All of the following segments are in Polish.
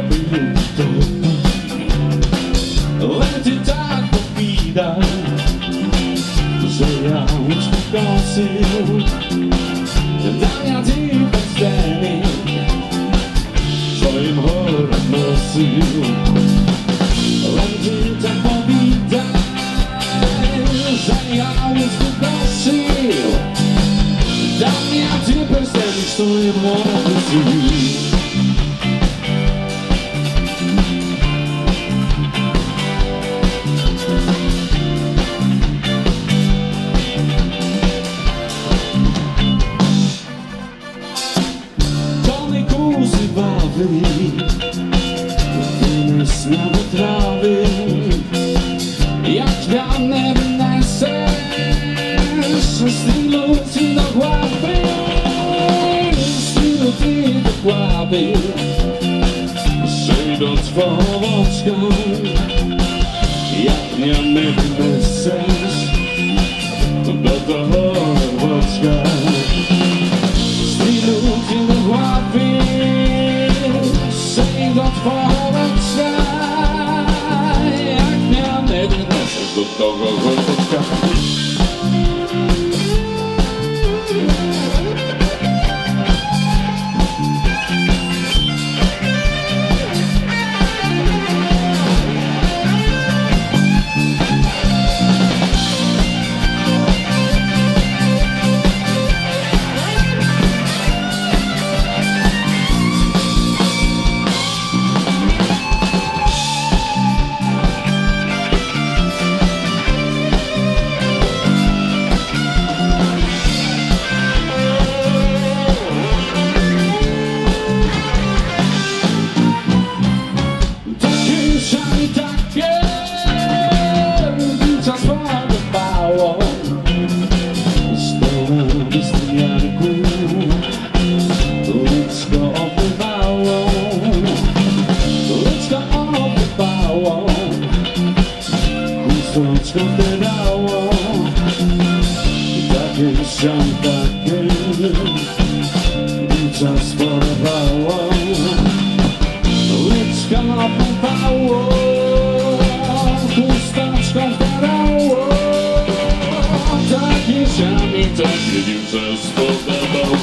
był to. Lety tak widać, że ja uciekosy Dania ty bezceny swoim chorem nosił. Lety tak widać, że ja uciekosy Dania ty bezceny swoim chorem nosił. Wymysł trawy, jak wiane wnesesz stylu ty do głowy, stylu ty do głowy, przejdą twą oczką, jak wiane wnesesz do toho oczka, stylu ty do głowy. Do twoja jak miany wniesiesz do tego chłopca. Słoneczko wydało, takie się takie czas porwało, łyczka napływało, chusteczko wdarało, takie się mi takie dziewczę spodobało.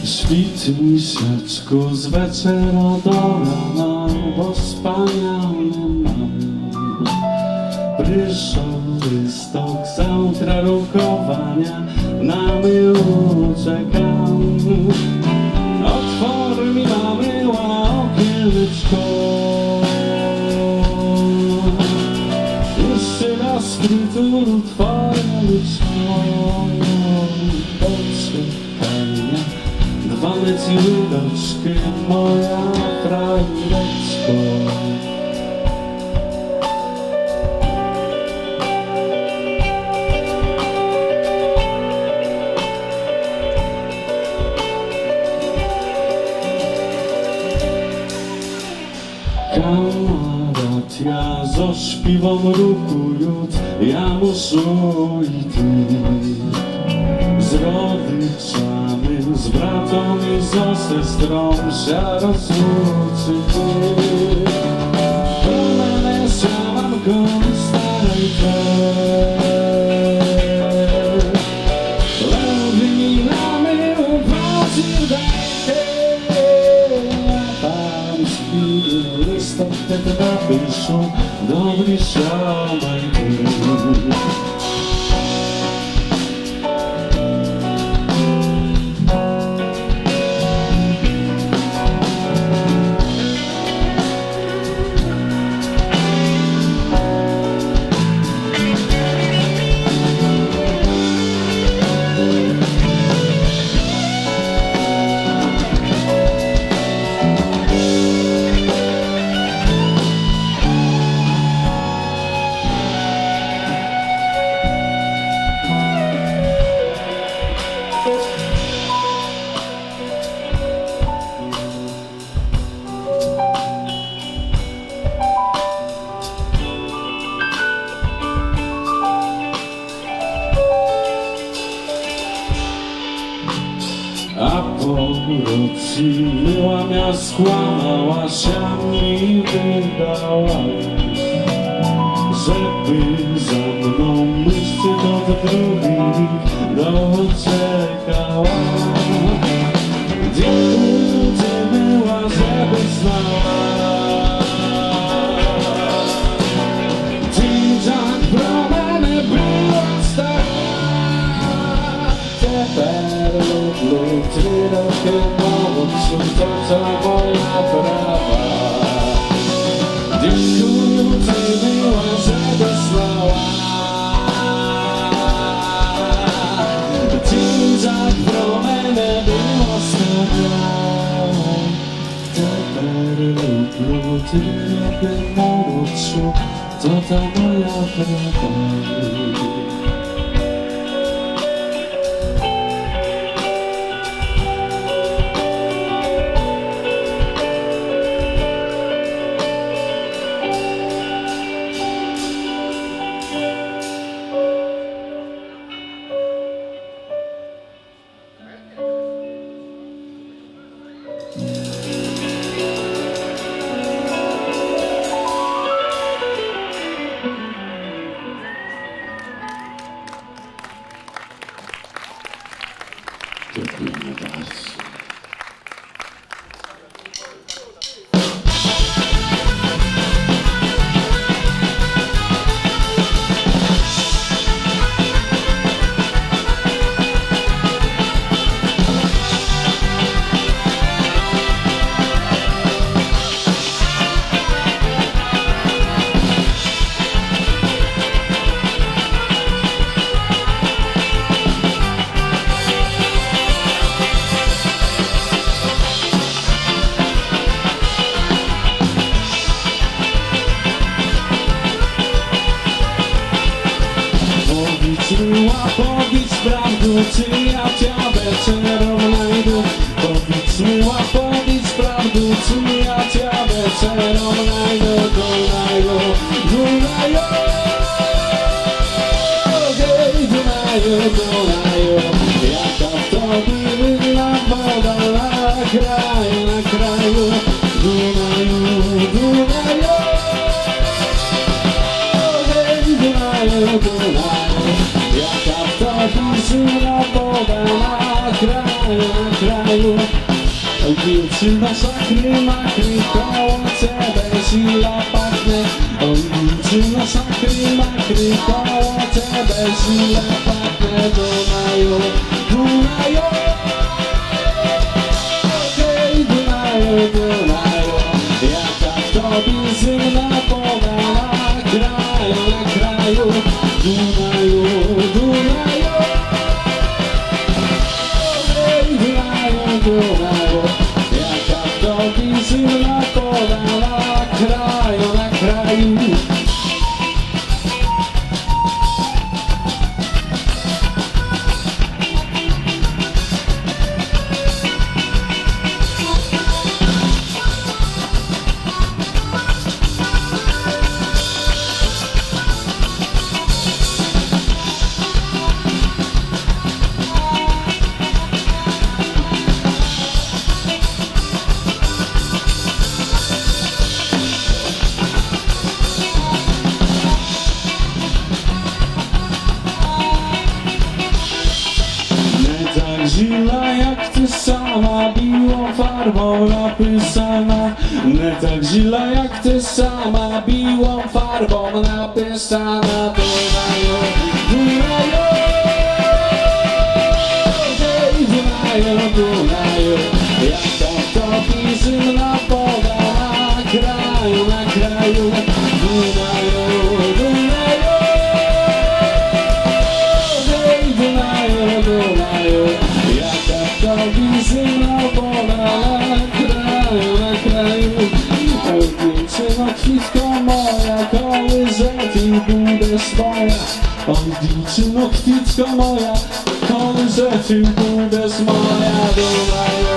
Świt miseczku z wieczera do rana, bo wspaniale mam Pryszowy stok zautra rukowania, na mył czekam. Otwór mi mamy okieneczko, jeszcze raz krytur twoje liczko. Dwa ci ludoczki, moja frajleczko. Kamarad, ja zo śpiwom rukując, ja muszę i ty z rodyczami, z bratom i z sestrą się rozłączyć. Kochane siamanko starej wyminamy upatrzył dajkę, a tam śpił listą wtedy napiszą dobry siamaj ty. Powróciła mnie, skłamałaś, a mi wydałaś, żeby za mną myśli do drugich doczekała. Gdzie ty była, żeby znała? Ty tak promeny była stara. Teper lub ty rokę młodszy, to co moja prawa. Dziękuję, ty była, żeby znała. Ty tak promeny była stara. Teper lub ty rokę młodszy, to ta moja prawa. Dziękujemy bardzo. Powiedz prawdę, czy ja cię wieczorem znajdę. Powiedz prawdę, czy ja cię wieczorem znajdę. Dunajo, Dunajo, hej Dunajo, Dunajo. Jaka w tobie wydna woda na kraju. Dunajo, Dunajo, hej Dunajo, Dunajo. Jaka w tobie zimna woda na kraju. Oj, dziewczyna sakry, makry, koło ciebie źle pachnie. Oj, dziewczyna sakry, makry, koło ciebie źle pachnie. Dunajo, Dunajo, hej Dunajo, Dunajo. Jaka w tobie zimna woda na kraju. Dunajo, Dunajo, hej Dunajo, Dunajo. Jaka w tobie zimna woda na kraju. Źle jak ty sama, biłą farbą napisana. Nie tak źle jak ty sama, biłą farbą napisana. Dunajo, Dunajo, hej Dunajo, Dunajo. Jaka w tobie zimna woda na kraju. Dunajo, Dunajo, hej Dunajo, Dunajo. Jaka w tobie zimna woda na kraju. Oj, dziewczyno, kwitko moja, kołyże ty będziesz moja. Oj, dziewczyno, kwitko moja, kołyże ty będziesz moja. Dunajo,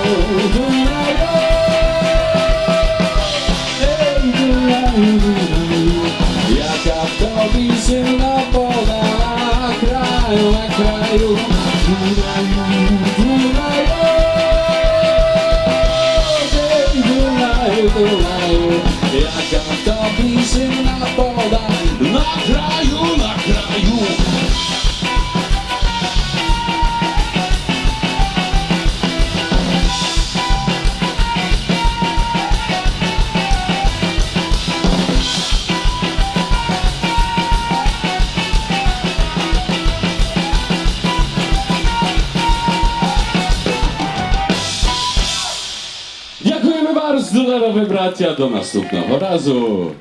Dunajo, hej Dunajo, Dunajo. Jaka w tobie zimna woda na kraju. Dunajo, Dunajo, przytulają, jaka to bliżyna poda na kraju, na kraju. Dziękujemy bardzo, darowe bracia, do następnego razu.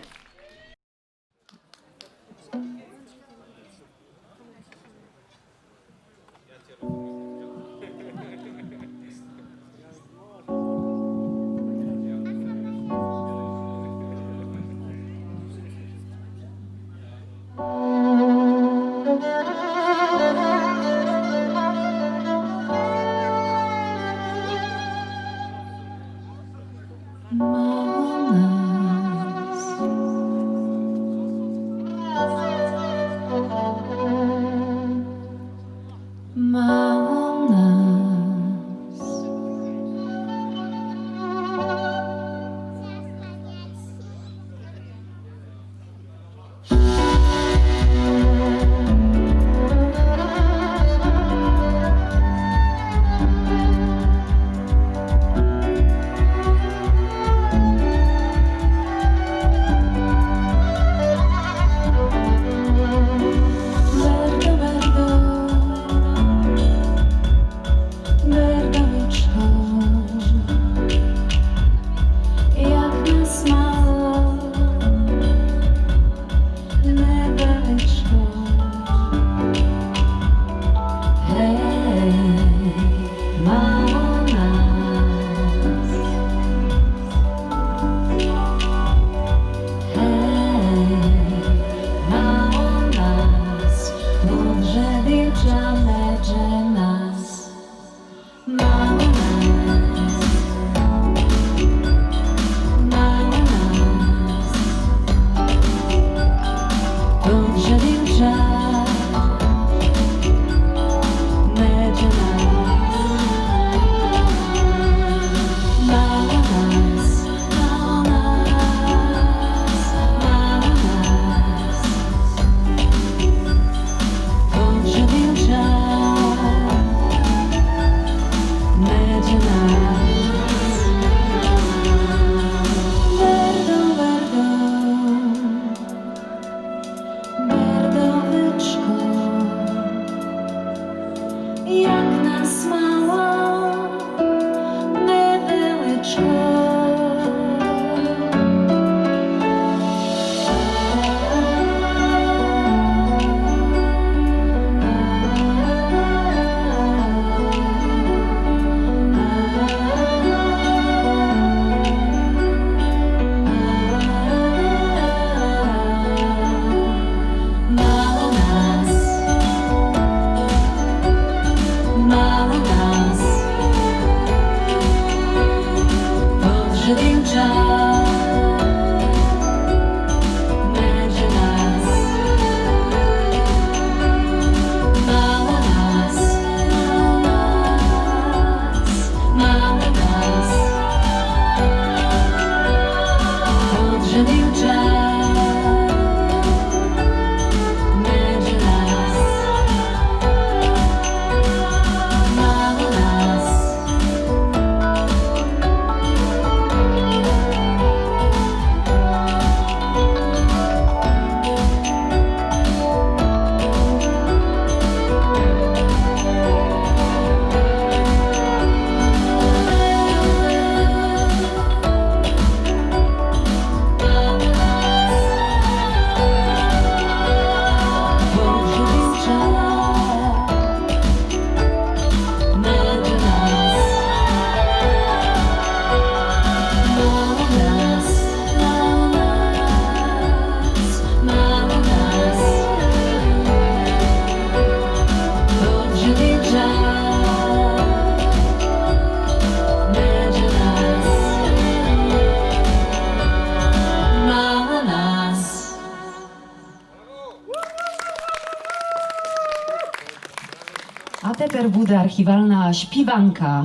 A teper bude archiwalna śpiwanka,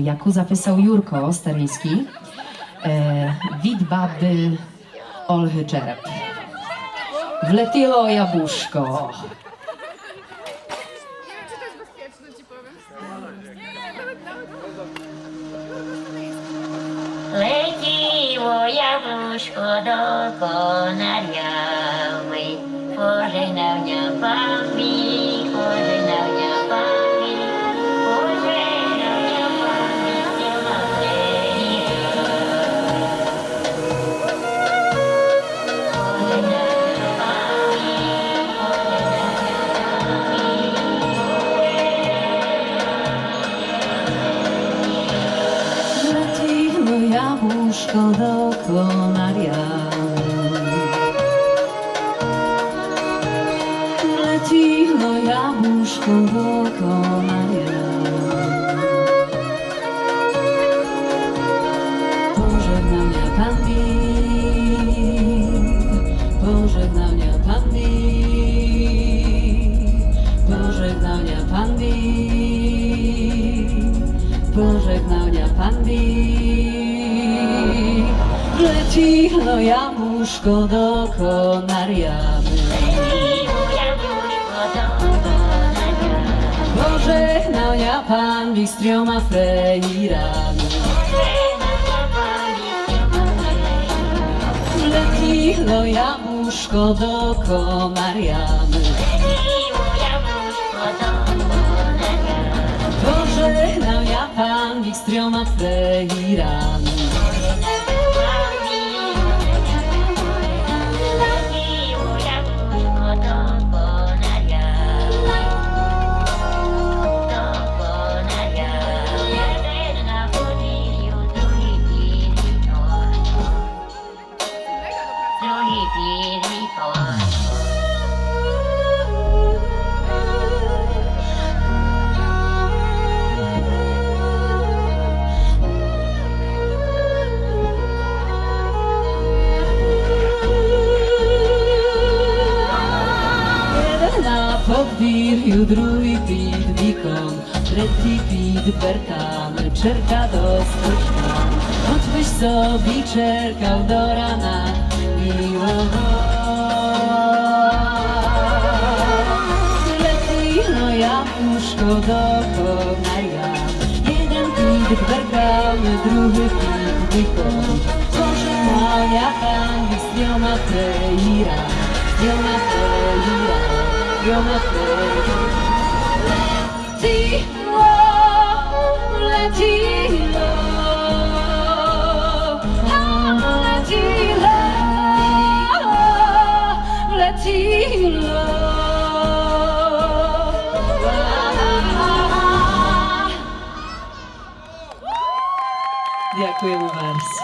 jaką zapisał Jurko Staryjski. Wid baby Olchy Czerep. Wletiło jabłuszko. Nie wiem, czy to jest bezpieczne, ci powiem. Leciło jabłuszko do konariały, pożegnał niapami, pożegnał niapami, pożegnał niapami, nie ma Wleciło jabłuszko do konariawy. Wleciło jabłuszko do konariawy. Pożegnał mnie pan Big, pożegnał mnie pan Big, pożegnał mnie pan Big, pożegnał mnie pan Big. Wleciło jabłuszko do konariawy. Pożegnał ja pan Big z trioma frejrami. Wleciło jabłuszko do konariamy. Pożegnał ja pan Big z trioma frejrami. Podwirju drugi pid wikon, trzeci pid berkamy, czerka do stoczka. Choćbyś sobie czerkał do rana, miłowo. Wleciło jabłuszko do konaria, jeden pid berkamy, drugi pid wikon. Pożegnał ja pan z dwiema frejrami, z dwiema frejrami. Leciło, leciło, leciło, leciło. Дякуємо bardzo.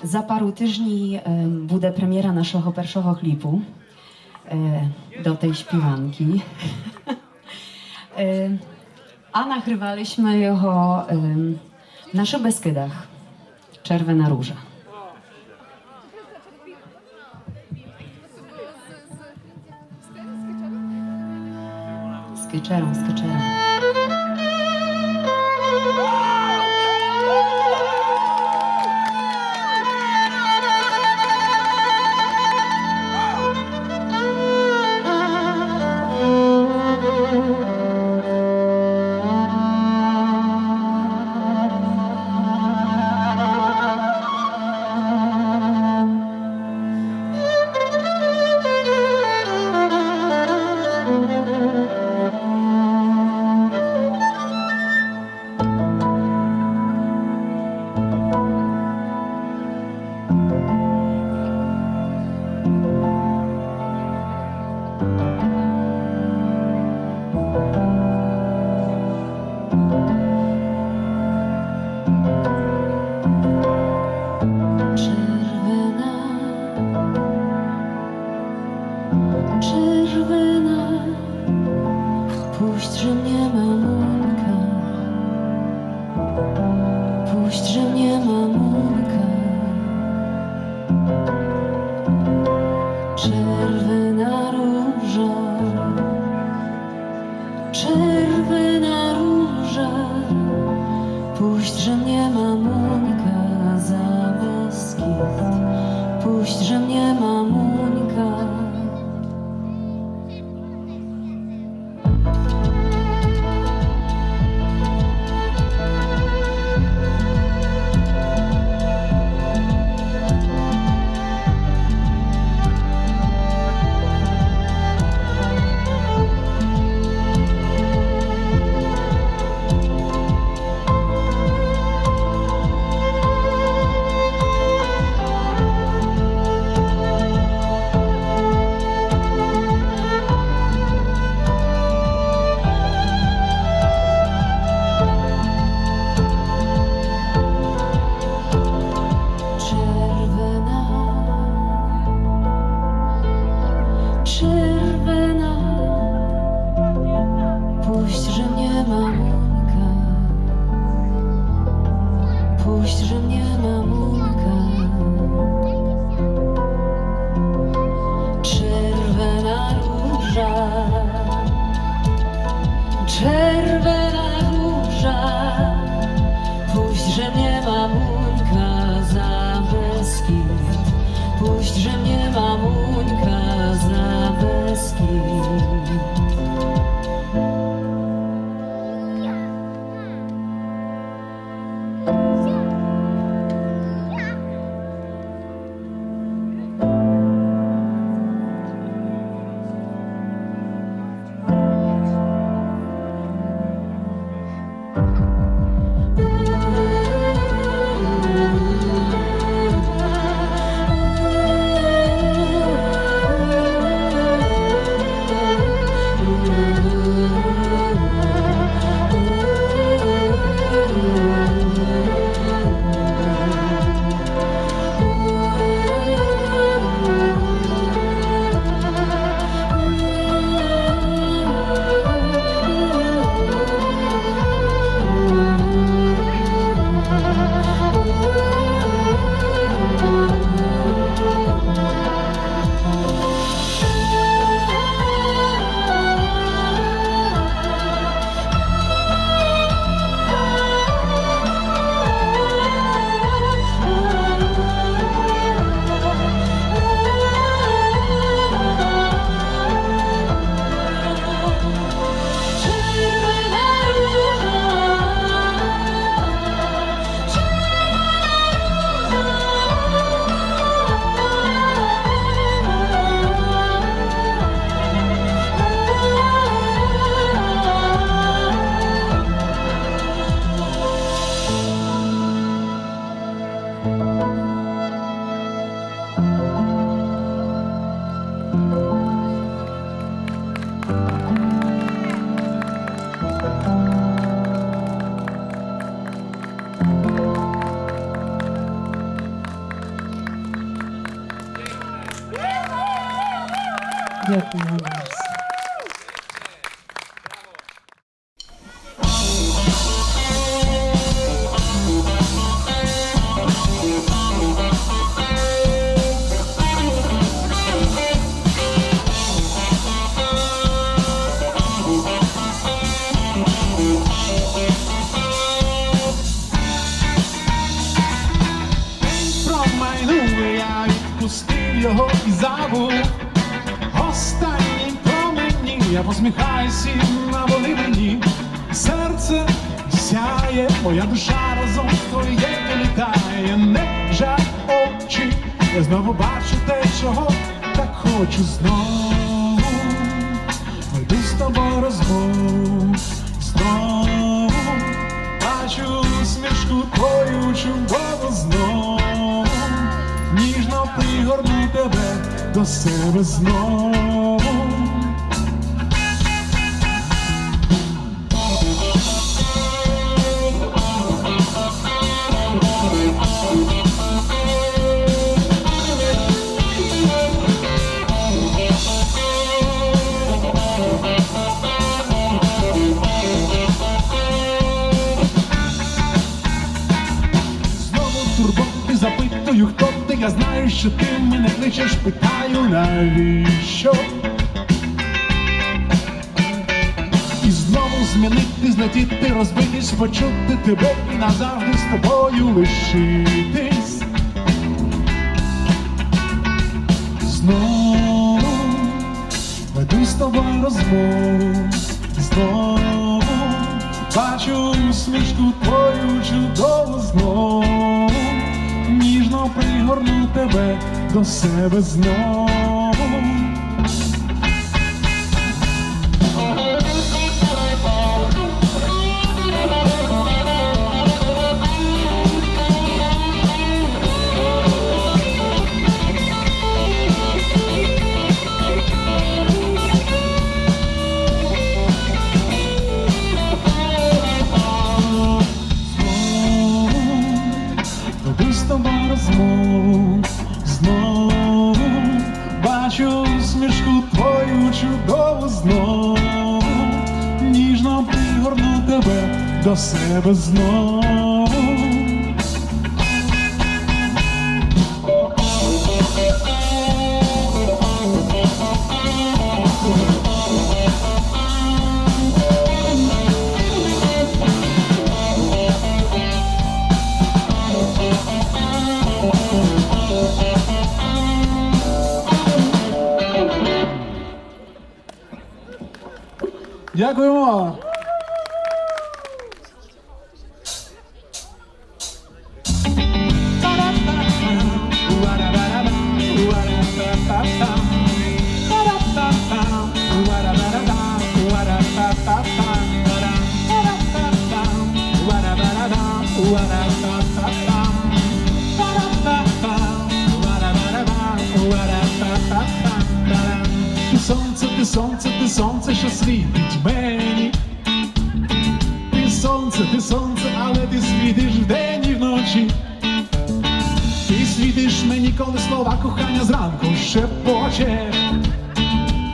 Za paru tygodni буде premiera naszego pierwszego klipu do tej śpiewanki. A nagrywaliśmy jego w naszych Beskydach. Czerwona róża. Z kyczerą, z kyczerą. Puść, że mnie mamulka, puść, że mnie mamulka. Czerwona róża, czerwona róża. czerwona. Puść, że mnie mamuńka, puść, że mnie mamuńka. Czerwona róża, czerwona róża. Puść, że mnie mamuńka za Beskid. Puść, że mnie mamuńka za Beskid. Дякую. Промайнув, я відпустив його і забув. Останній промені, я посміхаюсь і наволи мені. Серце сяє, моя душа разом з твоєю літає. Не жаль очі, я знову бачу те, чого так хочу знову. Веду з тобою розмову, знову бачу усмішку твою чудову знову. Ніжно пригорну тебе до себе знову. Турботи запитую, хто ти, я знаю, що ти мене кличеш, питаю, навіщо? І знову змінити, злетіти, розбитись, почути тебе і назавжди з тобою лишитись. Знову веду з тобою розмову, знову бачу усмішку твою чудову знову. Ніжно пригорну тебе до себе знову. Веду з тобою розмову, знову бачу посмішку твою чудову знов, ніжно пригорну тебе до себе знов. Дякуємо! Ти сонце, що світить мені. Ти сонце, але ти світиш вдень і вночі. Ти світиш мені, коли слова кохання зранку шепоче.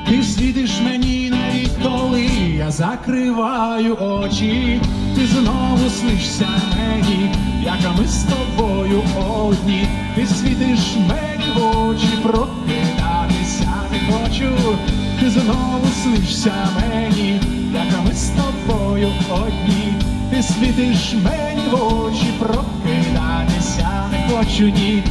Ти світиш мені навіть коли я закриваю очі. Ти знову снишся мені, як ми з тобою одні. Ти світиш мені в очі, прокидатися не хочу. Ти знову снишся мені, як ми з тобою одні. Ти світиш мені в очі, прокидатися не хочу, ні.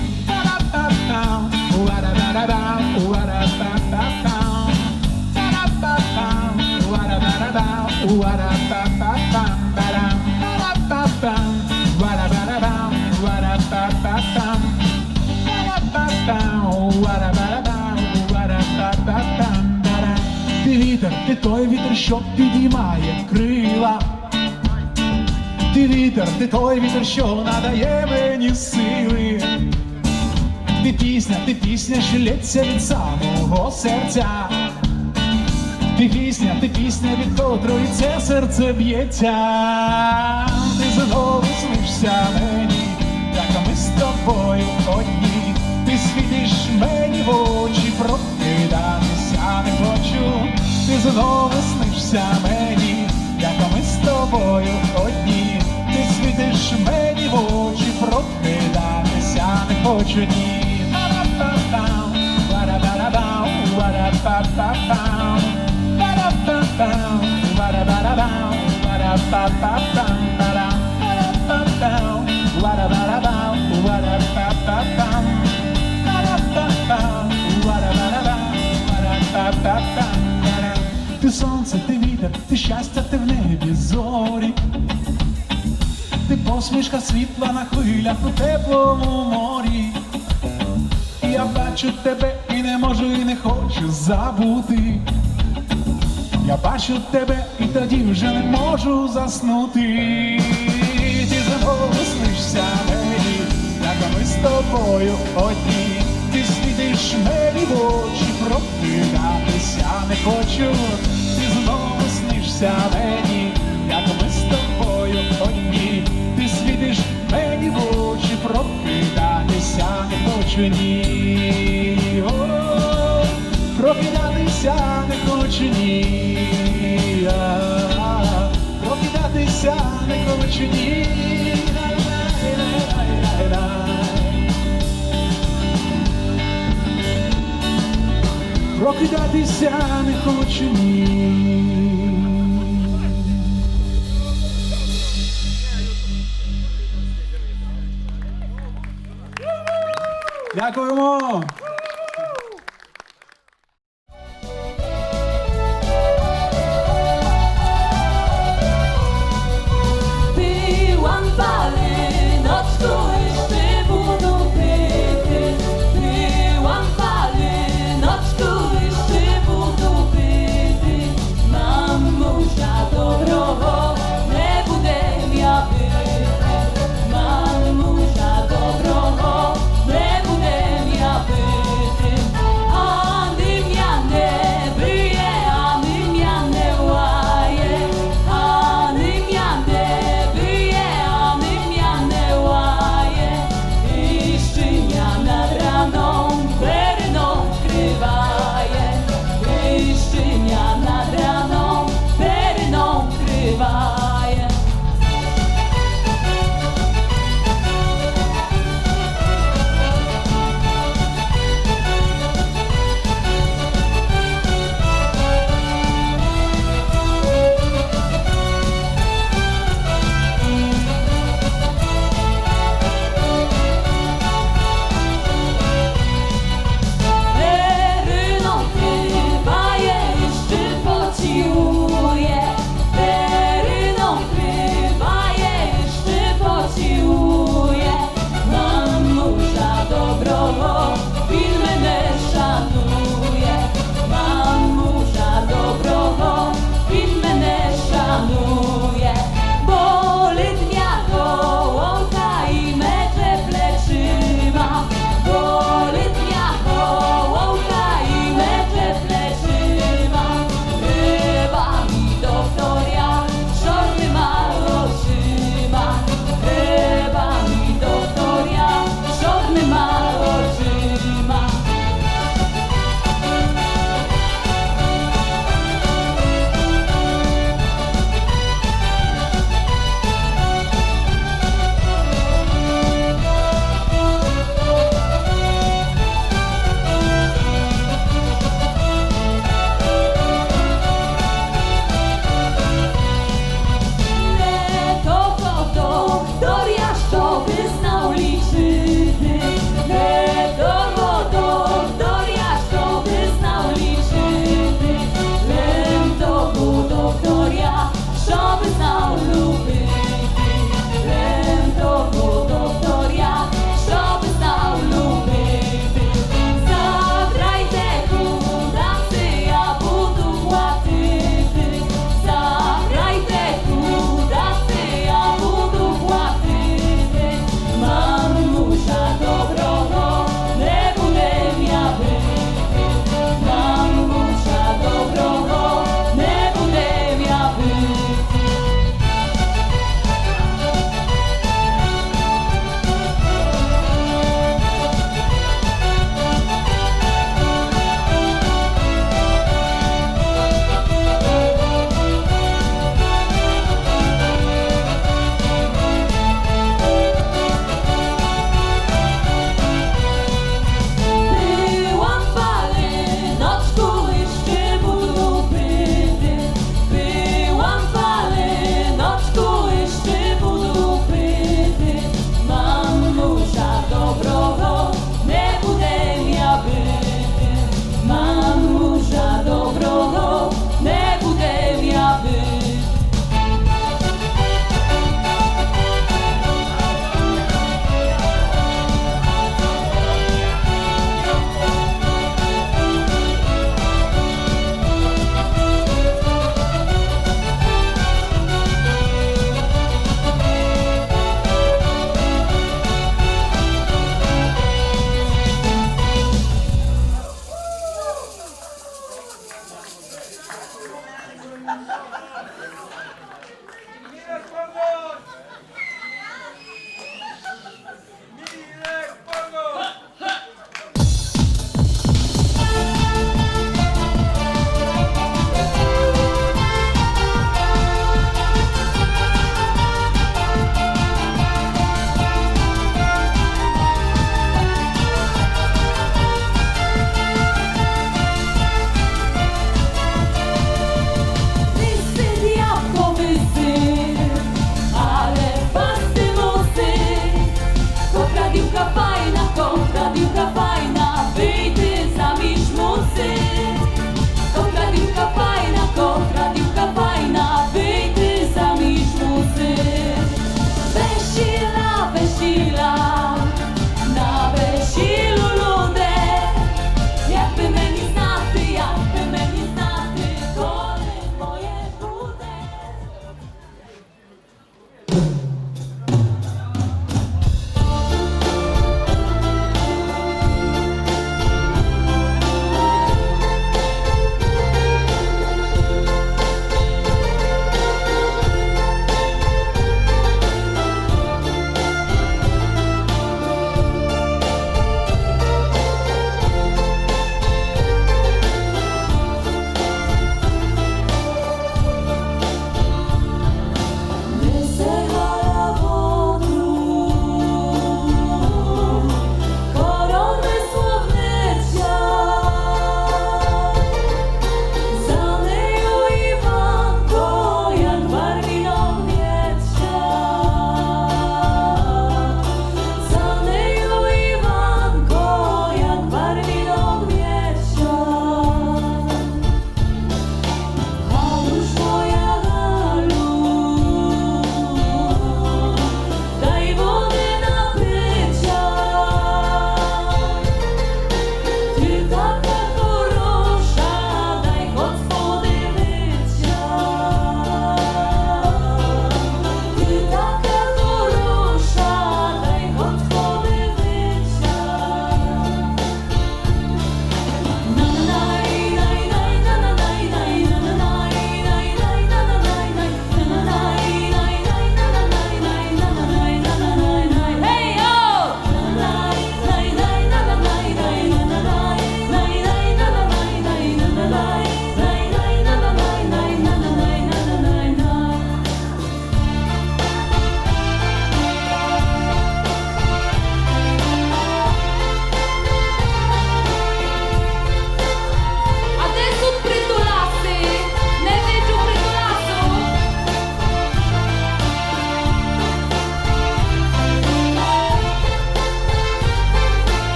Ти вітер, ти той вітер, що підіймає крила. Ти вітер, ти той вітер, що надає мені сили. Ти пісня, що лється від самого серця. Ти пісня, від котрої це серце б'ється. Ти знову снишся мені, як ми з тобою одні. Ти світиш мені в очі, прокидатися не хочу. Ти знову снишся мені, як ми з тобою одні. Ти світиш мені в очі, прокидатися не хочу, ні. Ти сонце, ти вітер, ти щастя, ти в небі зорі. Ти посмішка світла на хвилях у теплому морі. Я бачу тебе і не можу, і не хочу забути. Я бачу тебе і тоді вже не можу заснути. Ти знову снишся мені, як ми з тобою одні. Ти світиш мені в очі, прокидатися не хочу. Ти знову снишся мені, як ми з тобою одні. Ти світиш мені в очі, прокидатися не хочу, ні. О, прокидатися не хочу, ні. Прокидатися не хочу, ні. Прокидатися не хочу, ні. Дякуємо! Byłam walynocką, jeszcze budu pyty. Byłam walynocką, jeszcze budu pyty. Mam męża dobrego, nie będę miała pyty. Mam męża dobrego, nie będę miała pyty.